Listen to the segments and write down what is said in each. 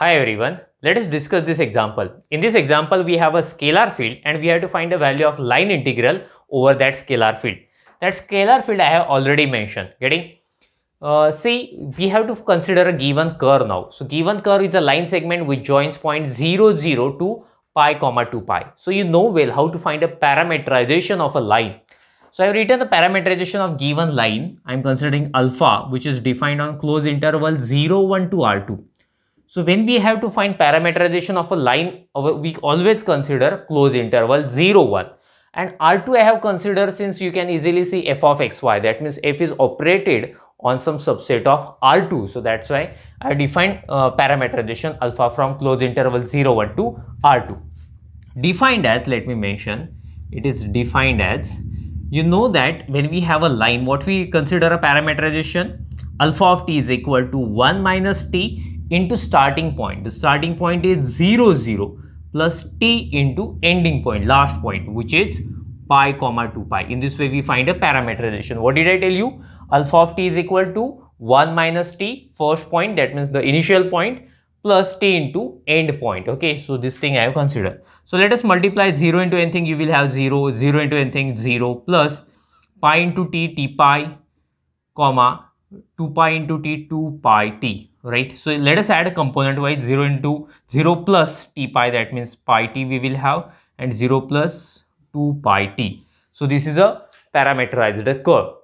Hi everyone, let us discuss this example. In this example, we have a scalar field and we have to find the value of line integral over that scalar field. That scalar field I have already mentioned. Getting? See, we have to consider a given curve now. So, given curve is a line segment which joins point 0, 0 to pi comma 2 pi. So, you know well how to find a parameterization of a line. So, I have written the parameterization of given line. I am considering alpha, which is defined on closed interval 0, 1 to R2. So when we have to find parameterization of a line, we always consider closed interval 0, 1. And R2 I have considered, since you can easily see f of xy. That means f is operated on some subset of R2. So that's why I defined parameterization alpha from closed interval 0, 1 to R2. Defined as, let me mention, it is defined as, you know that when we have a line, what we consider a parameterization? Alpha of t is equal to 1 minus t into starting point. The starting point is 0, 0 plus t into ending point, last point, which is pi comma 2 pi. In this way, we find a parameterization. What did I tell you? Alpha of t is equal to 1 minus t, first point, that means the initial point, plus t into end point. Okay, so this thing I have considered. So let us multiply 0 into anything, you will have 0, 0 into anything 0 plus pi into t, t pi, comma 2 pi into t, 2 pi t, right? So let us add a component wise, 0 into 0 plus t pi, that means pi t we will have, and 0 plus 2 pi t. So this is a parameterized curve.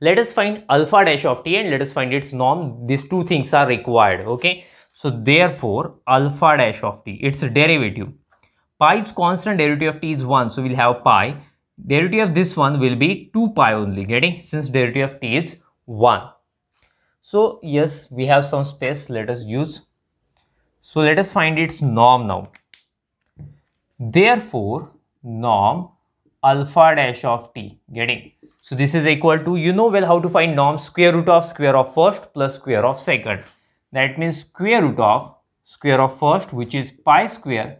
Let us find alpha dash of t and let us find its norm. These two things are required. Okay, so therefore alpha dash of t, its derivative, pi is constant, derivative of t is 1, so we'll have pi. Derivative of this one will be 2 pi only, getting, since derivative of t is 1. So yes, we have some space, let us use. So let us find its norm now. Therefore, norm alpha dash of t, getting. So this is equal to, you know well how to find norm, square root of first plus square of second. That means square root of first, which is pi square,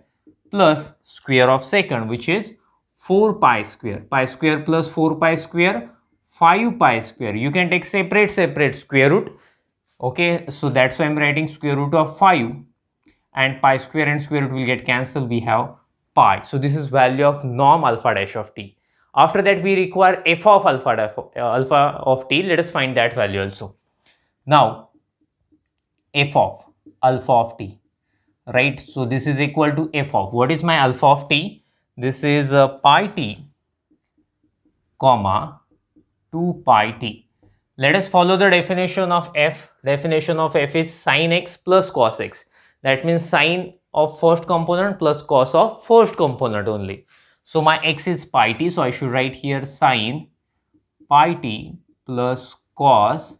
plus square of second, which is 4 pi square. Pi square plus 4 pi square, 5 pi square. You can take separate square root. Okay, so that's why I'm writing square root of 5, and pi square and square root will get cancelled. We have pi. So this is value of norm alpha dash of t. After that, we require f of alpha of t. Let us find that value also. Now, f of alpha of t, right? So this is equal to f of, what is my alpha of t? This is pi t, comma 2 pi t. Let us follow the definition of f. Definition of f is sin x plus cos x. That means sin of first component plus cos of first component only. So my x is pi t, so I should write here sin pi t plus cos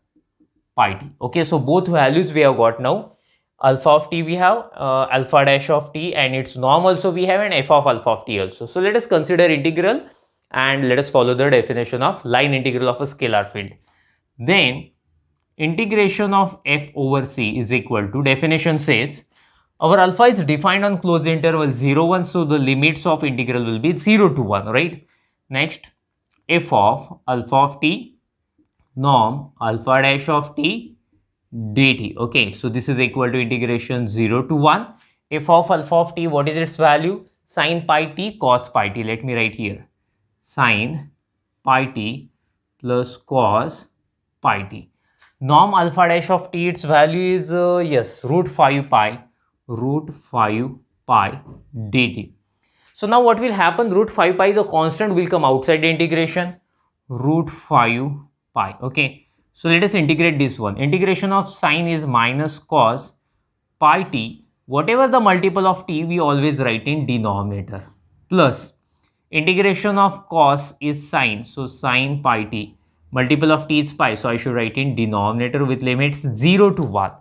pi t. Okay, so both values we have got now. Alpha of t we have, alpha dash of t, and its norm also we have, and f of alpha of t also. So let us consider integral and let us follow the definition of line integral of a scalar field. Then integration of f over c is equal to, definition says, our alpha is defined on closed interval 0, 1, so the limits of integral will be 0 to 1, right? Next, f of alpha of t, norm alpha dash of t dt. Okay, so this is equal to integration 0 to 1. F of alpha of t, what is its value? Sin pi t cos pi t. Let me write here, sin pi t plus cos pi t. Norm alpha dash of t, its value is yes, root 5 pi dt. So now what will happen? Root 5 pi, the constant will come outside the integration, root 5 pi. Okay, so let us integrate this one. Integration of sine is minus cos pi t. Whatever the multiple of t, we always write in denominator, plus integration of cos is sine, so sine pi t. Multiple of t is pi, so I should write in denominator with limits 0 to 1.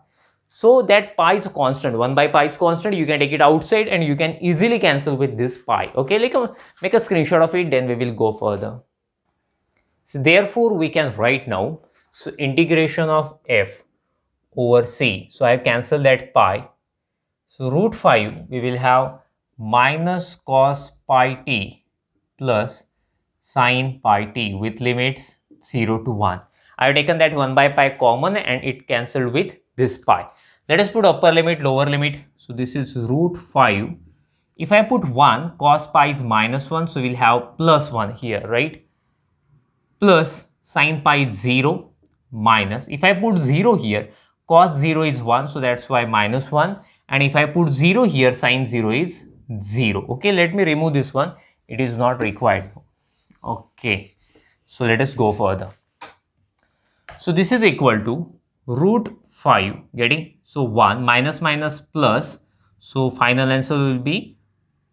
So that pi is constant, 1 by pi is constant, you can take it outside and you can easily cancel with this pi. Okay, make a screenshot of it, then we will go further. So therefore we can write now, so integration of f over c, so I have cancelled that pi, so root 5 we will have minus cos pi t plus sin pi t with limits 0 to 1. I have taken that 1 by pi common and it cancelled with this pi. Let us put upper limit, lower limit. So this is root 5. If I put 1, cos pi is -1, so we'll have plus 1 here, right? Plus sin pi is 0, minus. If I put 0 here, cos 0 is 1, so that's why -1. And if I put 0 here, sin 0 is 0. Okay, let me remove this one. It is not required. Okay, so let us go further. So this is equal to root 5, getting? So 1 minus minus plus. So final answer will be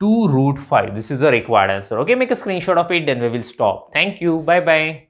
2 root 5. This is the required answer. Okay, make a screenshot of it, then we will stop. Thank you. Bye bye.